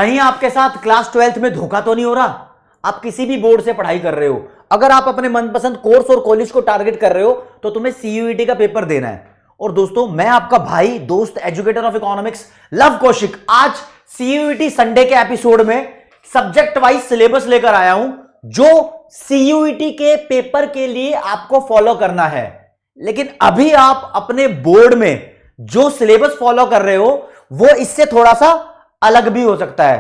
कहीं आपके साथ क्लास 12th में धोखा तो नहीं हो रहा? आप किसी भी बोर्ड से पढ़ाई कर रहे हो, अगर आप अपने मनपसंद कोर्स और कॉलेज को टारगेट कर रहे हो तो तुम्हें सीयूईटी का पेपर देना है। और दोस्तों, मैं आपका भाई, दोस्त, educator of economics love Kaushik आज सीयूईटी संडे के एपिसोड में सब्जेक्ट वाइज सिलेबस लेकर आया हूं जो सीयूईटी के पेपर के लिए आपको फॉलो करना है। लेकिन अभी आप अपने बोर्ड में जो सिलेबस फॉलो कर रहे हो वो इससे थोड़ा सा अलग भी हो सकता है।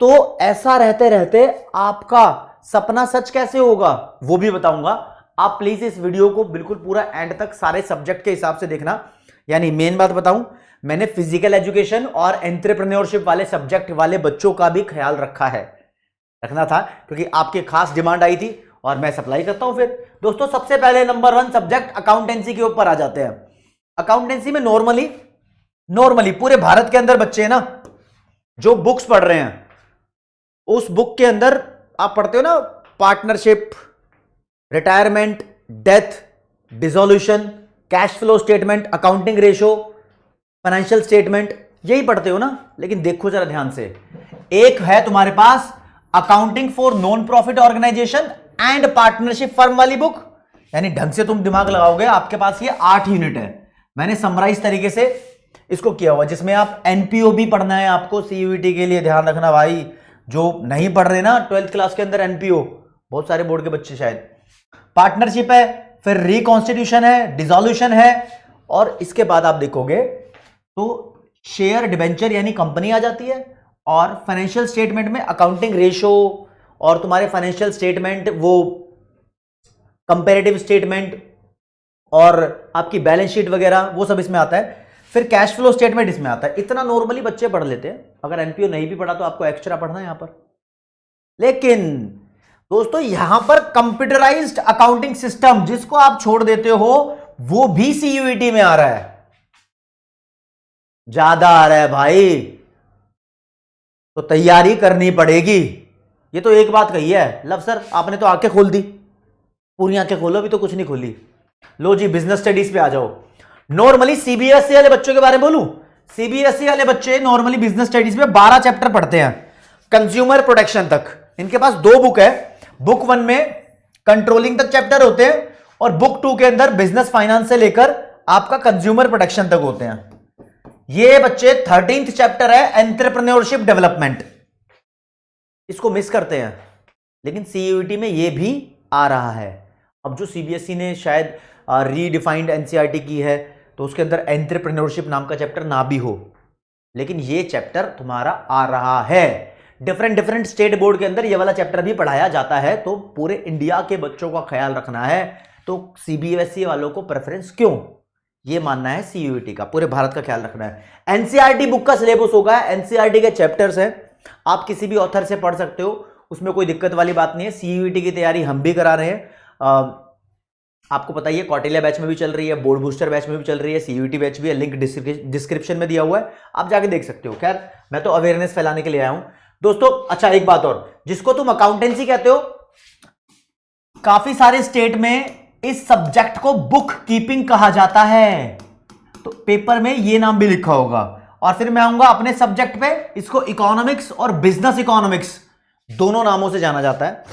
तो ऐसा रहते रहते आपका सपना सच कैसे होगा वो भी बताऊंगा। आप प्लीज इस वीडियो को बिल्कुल पूरा एंड तक सारे सब्जेक्ट के हिसाब से देखना। यानी मेन बात बताऊं, मैंने फिजिकल एजुकेशन और एंटरप्रेन्योरशिप वाले सब्जेक्ट वाले बच्चों का भी ख्याल रखना था क्योंकि आपकी खास डिमांड आई थी और मैं सप्लाई करता हूं। फिर दोस्तों, सबसे पहले नंबर 1 सब्जेक्ट अकाउंटेंसी के ऊपर आ जाते हैं। अकाउंटेंसी में नॉर्मली पूरे भारत के अंदर बच्चे हैं ना जो बुक्स पढ़ रहे हैं, उस बुक के अंदर आप पढ़ते हो ना partnership, retirement, death, dissolution, cash flow statement, accounting ratio, financial statement, यही पढ़ते हो ना। लेकिन देखो जरा ध्यान से, एक है तुम्हारे पास accounting for non profit organisation and partnership firm वाली बुक। यानी ढंग से तुम दिमाग लगाओगे, आपके पास ये 8 यूनिट है। मैंने समराइज तरीके से इसको किया हुआ, जिसमें आप एनपीओ भी पढ़ना है आपको सीयूईटी के लिए। ध्यान रखना भाई, जो नहीं पढ़ रहे ना 12th क्लास के अंदर एनपीओ, बहुत सारे बोर्ड के बच्चे शायद। पार्टनरशिप है, फिर रिकॉन्स्टिट्यूशन है, डिसोल्यूशन है, और इसके बाद आप देखोगे तो शेयर डिबेंचर यानी कंपनी आ जाती है। और फाइनेंशियल स्टेटमेंट में अकाउंटिंग रेशो और तुम्हारे फाइनेंशियल स्टेटमेंट, वो कंपेरेटिव स्टेटमेंट और आपकी बैलेंस शीट वगैरह, वो सब इसमें आता है। फिर कैश फ्लो स्टेटमेंट इसमें आता है। इतना नॉर्मली बच्चे पढ़ लेते हैं। अगर एनपीओ नहीं भी पढ़ा तो आपको एक्स्ट्रा पढ़ना है यहां पर। लेकिन दोस्तों, यहां पर कंप्यूटराइज्ड अकाउंटिंग सिस्टम जिसको आप छोड़ देते हो वो भी सीयूईटी में आ रहा है, ज्यादा आ रहा है भाई, तो तैयारी करनी पड़ेगी। ये तो एक बात कही है लव सर, आपने तो आंखें खोल दी, पूरी आंखें खोलो, अभी तो कुछ नहीं खोली। लो जी, बिजनेस स्टडीज पे आ जाओ। नॉर्मली सीबीएसई वाले बच्चों के बारे में बोलूं, सीबीएसई वाले बच्चे नॉर्मली बिजनेस स्टडीज में 12 चैप्टर पढ़ते हैं कंज्यूमर प्रोटेक्शन तक। इनके पास 2 बुक है। बुक 1 में कंट्रोलिंग तक चैप्टर होते हैं और बुक 2 के अंदर बिजनेस फाइनेंस से लेकर आपका कंज्यूमर प्रोटेक्शन तक होते हैं। ये बच्चे 13th चैप्टर है एंटरप्रेन्योरशिप डेवलपमेंट, इसको मिस करते हैं। लेकिन सीयूईटी में ये भी आ रहा है। अब जो सीबीएसई ने शायद रीडिफाइंड एनसीईआरटी की है तो उसके अंदर एंटरप्रेन्योरशिप नाम का चैप्टर ना भी हो, लेकिन ये चैप्टर तुम्हारा आ रहा है। डिफरेंट स्टेट बोर्ड के अंदर ये वाला चैप्टर भी पढ़ाया जाता है। तो पूरे इंडिया के बच्चों का ख्याल रखना है तो सीबीएसई वालों को प्रेफरेंस क्यों, ये मानना है सीयूईटी का, पूरे भारत का ख्याल रखना है। एनसीईआरटी बुक का सिलेबस होगा, एनसीईआरटी के चैप्टर्स हैं, आप किसी भी ऑथर से पढ़ सकते हो, उसमें कोई दिक्कत वाली बात नहीं है। सीयूईटी की तैयारी हम भी करा रहे हैं। आपको पता ही है, कौटिल्य बैच में भी चल रही है, बोर्ड बूस्टर बैच में भी चल रही है, सीयूईटी बैच भी है, लिंक डिस्क्रिप्शन में दिया हुआ है, आप जाके देख सकते हो। खैर, मैं तो अवेयरनेस फैलाने के लिए आया हूं दोस्तों। अच्छा, एक बात और, जिसको तुम अकाउंटेंसी कहते हो, काफी सारे स्टेट में इस सब्जेक्ट को बुक कीपिंग कहा जाता है, तो पेपर में ये नाम भी लिखा होगा। और फिर मैं आऊंगा अपने सब्जेक्ट पे, इसको इकोनॉमिक्स और बिजनेस इकोनॉमिक्स दोनों नामों से जाना जाता है।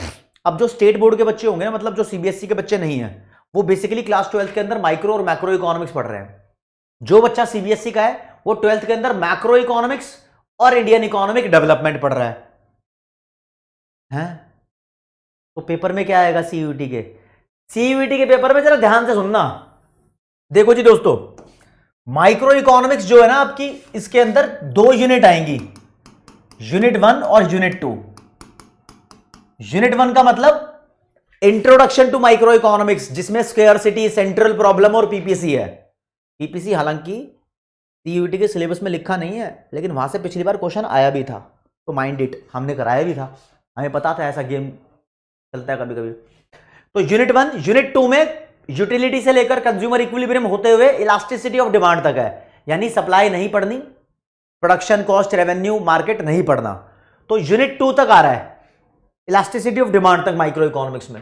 अब जो स्टेट बोर्ड के बच्चे होंगे ना, मतलब जो सीबीएसई के बच्चे नहीं है, वो बेसिकली क्लास 12th के अंदर माइक्रो और मैक्रो इकोनॉमिक्स पढ़ रहे हैं। जो बच्चा सीबीएसई का है वो 12th के अंदर मैक्रो इकोनॉमिक्स और इंडियन इकोनॉमिक डेवलपमेंट पढ़ रहा है। तो पेपर में क्या आएगा सीयूईटी के पेपर में, जरा ध्यान से सुनना। देखो जी दोस्तों, माइक्रो इकोनॉमिक्स जो है ना आपकी, इसके अंदर 2 यूनिट आएंगी, यूनिट 1 और यूनिट 2। यूनिट 1 का मतलब इंट्रोडक्शन टू माइक्रो इकोनॉमिक्स, जिसमें स्केयरसिटी, सेंट्रल प्रॉब्लम और पीपीसी है। पीपीसी हालांकि सीयूईटी के सिलेबस में लिखा नहीं है, लेकिन वहां से पिछली बार क्वेश्चन आया भी था, तो माइंड इट, हमने कराया भी था, हमें पता था ऐसा गेम चलता है कभी कभी। तो यूनिट 1, यूनिट 2 में यूटिलिटी से लेकर कंज्यूमर इक्विलिब्रियम होते हुए इलास्टिसिटी ऑफ डिमांड तक है। यानी सप्लाई नहीं पढ़नी, प्रोडक्शन कॉस्ट, रेवेन्यू, मार्केट नहीं पढ़ना। तो यूनिट 2 तक आ रहा है, इलास्टिसिटी ऑफ डिमांड तक माइक्रो इकोनॉमिक्स में।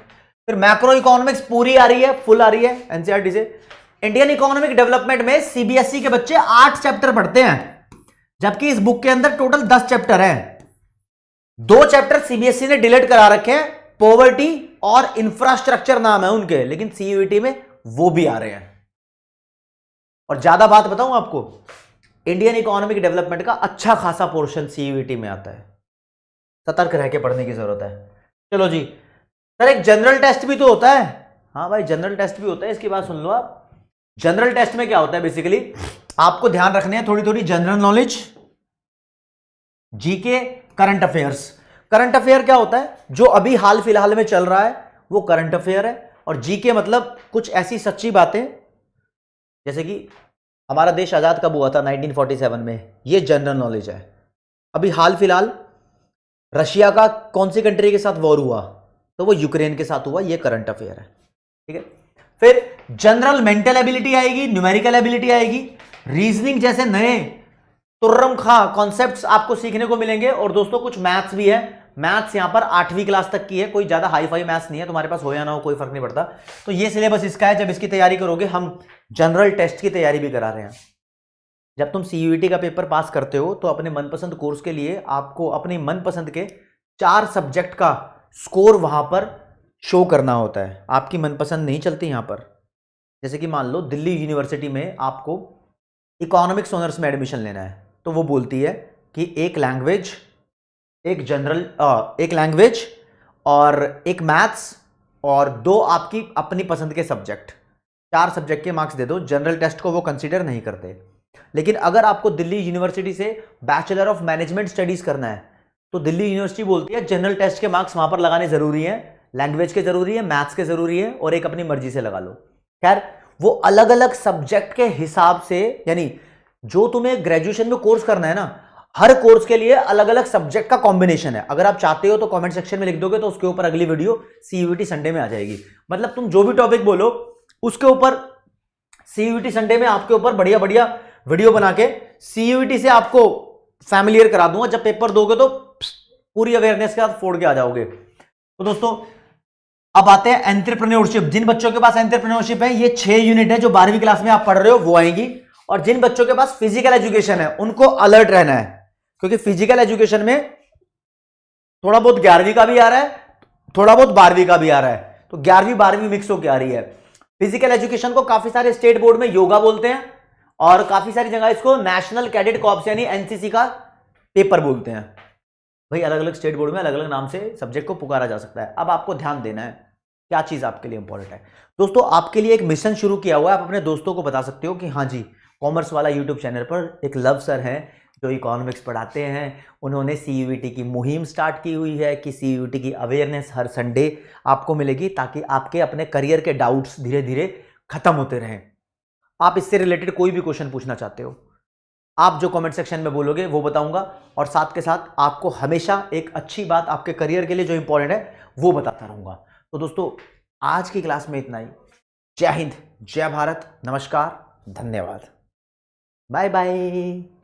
फिर मैक्रो इकोनॉमिक्स पूरी आ रही है, फुल आ रही है एनसीईआरटी से। इंडियन इकोनॉमिक डेवलपमेंट में सीबीएसई के बच्चे 8 चैप्टर पढ़ते हैं, जबकि इस बुक के अंदर टोटल 10 चैप्टर हैं। 2 चैप्टर सीबीएसई ने डिलीट करा रखे हैं, पॉवर्टी और इंफ्रास्ट्रक्चर नाम है उनके, लेकिन सीयूईटी में वो भी आ रहे हैं। और ज्यादा बात बताऊं आपको, इंडियन इकोनॉमिक डेवलपमेंट का अच्छा खासा पोर्शन सीयूईटी में आता है। सतर्क रह के पढ़ने की जरूरत है। चलो जी सर, एक जनरल टेस्ट भी तो होता है। हाँ भाई, जनरल टेस्ट भी होता है, इसकी बात सुन लो आप। जनरल टेस्ट में क्या होता है, बेसिकली आपको ध्यान रखने हैं थोड़ी थोड़ी general knowledge, GK, current affairs. Current affair क्या होता है, जो अभी हाल फिलहाल में चल रहा है वो करंट अफेयर है। और जीके मतलब कुछ ऐसी सच्ची बातें, जैसे कि हमारा देश आजाद कब हुआ था, 1947 में, ये जनरल नॉलेज है। अभी हाल फिलहाल रशिया का कौन सी कंट्री के साथ वॉर हुआ, तो वो यूक्रेन के साथ हुआ, ये करंट अफेयर है। ठीक है। फिर जनरल मेंटल एबिलिटी आएगी, न्यूमेरिकल एबिलिटी आएगी, रीजनिंग जैसे नए तुर्रम खां कॉन्सेप्ट्स आपको सीखने को मिलेंगे। और दोस्तों कुछ मैथ्स भी है। मैथ्स यहां पर 8वीं क्लास तक की है, कोई ज्यादा हाई फाई मैथ्स नहीं है, तुम्हारे पास हो या ना हो कोई फर्क नहीं पड़ता। तो ये सिलेबस इसका है। जब इसकी तैयारी करोगे, हम जनरल टेस्ट की तैयारी भी करा रहे हैं। जब तुम सीयूईटी का पेपर पास करते हो तो अपने मनपसंद कोर्स के लिए आपको अपनी मनपसंद के 4 सब्जेक्ट का स्कोर वहां पर शो करना होता है। आपकी मनपसंद नहीं चलती यहां पर। जैसे कि मान लो दिल्ली यूनिवर्सिटी में आपको इकोनॉमिक्स ऑनर्स में एडमिशन लेना है, तो वो बोलती है कि एक लैंग्वेज, एक जनरल एक लैंग्वेज और एक मैथ्स और 2 आपकी अपनी पसंद के सब्जेक्ट, 4 सब्जेक्ट के मार्क्स दे दो। जनरल टेस्ट को वो कंसीडर नहीं करते। लेकिन अगर आपको दिल्ली यूनिवर्सिटी से बैचलर ऑफ मैनेजमेंट स्टडीज करना है, तो दिल्ली यूनिवर्सिटी बोलती है जनरल टेस्ट के मार्क्स वहां पर लगाने जरूरी है, लैंग्वेज के जरूरी है, मैथ्स के जरूरी है, और एक अपनी मर्जी से लगा लो। खैर, वो अलग अलग सब्जेक्ट के हिसाब से, यानी जो तुम्हें ग्रेजुएशन में कोर्स करना है ना, हर कोर्स के लिए अलग अलग सब्जेक्ट का कॉम्बिनेशन है। अगर आप चाहते हो तो कमेंट सेक्शन में लिख दोगे, तो उसके ऊपर अगली वीडियो सीयूईटी संडे में आ जाएगी। मतलब तुम जो भी टॉपिक बोलो उसके ऊपर सीयूईटी संडे में आपके ऊपर बढ़िया बढ़िया वीडियो बना के सीयूईटी से आपको फैमिलियर करा दूंगा। जब पेपर दोगे तो पूरी अवेयरनेस के साथ फोड़ के आ जाओगे। तो दोस्तों अब आते हैं एंटरप्रेन्योरशिप। जिन बच्चों के पास एंटरप्रेन्योरशिप है, ये 6 यूनिट है जो 12वीं क्लास में आप पढ़ रहे हो वो आएंगी। और जिन बच्चों के पास फिजिकल एजुकेशन है उनको अलर्ट रहना है, क्योंकि फिजिकल एजुकेशन में थोड़ा बहुत 11वीं का भी आ रहा है, थोड़ा बहुत 12वीं का भी आ रहा है। तो 11वीं 12वीं मिक्स होकर आ रही है। फिजिकल एजुकेशन को काफी सारे स्टेट बोर्ड में योगा बोलते हैं, और काफी सारी जगह इसको नेशनल कैडेट कॉर्प्स यानी एनसीसी का पेपर बोलते हैं। भाई अलग अलग स्टेट बोर्ड में अलग अलग नाम से सब्जेक्ट को पुकारा जा सकता है। अब आपको ध्यान देना है क्या चीज आपके लिए इंपॉर्टेंट है। दोस्तों आपके लिए एक मिशन शुरू किया हुआ है, आप अपने दोस्तों को बता सकते हो कि हाँ जी, कॉमर्स वाला यूट्यूब चैनल पर एक लव सर हैं जो इकोनॉमिक्स पढ़ाते हैं। उन्होंने सीयूईटी की मुहिम स्टार्ट की हुई है कि सीयूईटी की अवेयरनेस हर संडे आपको मिलेगी, ताकि आपके अपने करियर के डाउट्स धीरे धीरे खत्म होते रहें। आप इससे रिलेटेड कोई भी क्वेश्चन पूछना चाहते हो, आप जो कमेंट सेक्शन में बोलोगे वो बताऊंगा। और साथ के साथ आपको हमेशा एक अच्छी बात आपके करियर के लिए जो इंपॉर्टेंट है वो बताता रहूंगा। तो दोस्तों आज की क्लास में इतना ही। जय हिंद, जय भारत, नमस्कार, धन्यवाद, बाय बाय।